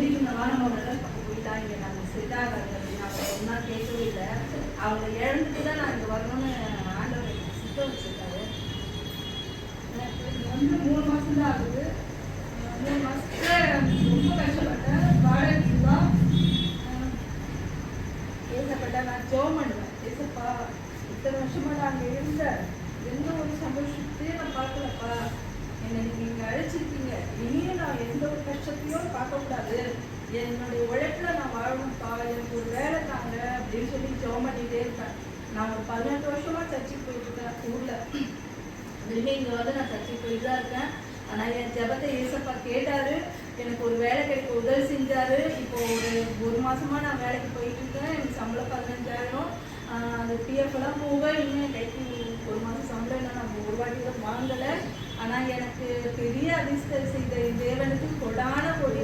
சொல்லியிருந்தவா நம்ம முதல்ல போயிட்டாங்க, இங்கே நாங்கள் செட் ஆகாது அப்படின்னு அவங்க ஒன்றா கேட்கவே இல்லை. அவங்க இழந்துட்டு தான் நான் இங்கே வரணும்னு ஆண்டவர் சித்த வச்சுருக்காரு. எனக்கு 3 மாதம் தான் ஆகுது. 3 மாதத்துல ரொம்ப கஷ்டப்பட்டேன். வாடகை தான் ஏசப்பட்ட நான் ஜெபம் பண்ணுவேன். ஏசப்பா, இத்தனை வருஷமா நான் அங்கே இருந்தேன், எந்த ஒரு சந்தோஷத்தையும் நான் பார்க்கலப்பா, என்னை நீங்கள் அழைச்சிருக்கீங்க, இனியும் நான் எந்த ஒரு கஷ்டத்தையும் பார்க்கக்கூடாது, என்னுடைய உழைப்புல நான் வாழணும்ப்பா, எனக்கு ஒரு வேலை தாங்க அப்படின்னு சொல்லி ஜெபம் பண்ணிகிட்டே இருப்பேன். நான் ஒரு 18 வருஷமா சர்ச்சுக்கு போயிட்டு இருக்கேன் ஊர்ல. இனிமே இங்கே வந்து நான் சர்ச்சுக்கு போயிட்டு தான் இருக்கேன். ஆனால் என் ஜெபத்தை ஏசப்பா கேட்டாரு, எனக்கு ஒரு வேலை கிடைக்க உதவி செஞ்சாரு. இப்போ ஒரு மாசமா நான் வேலைக்கு போயிட்டு இருக்கேன். எனக்கு சம்பளம் 15,000. அந்த பிஎஃப் எல்லாம் போக இன்னும் கைக்கு 1 மாதம் சம்பளம் இன்னும் நான் ஒரு வாட்டி தான் வாங்கலை. ஆனால் எனக்கு பெரிய அதிர்ஷ்டம் செய்த தேவனுக்கு கொடான கொடி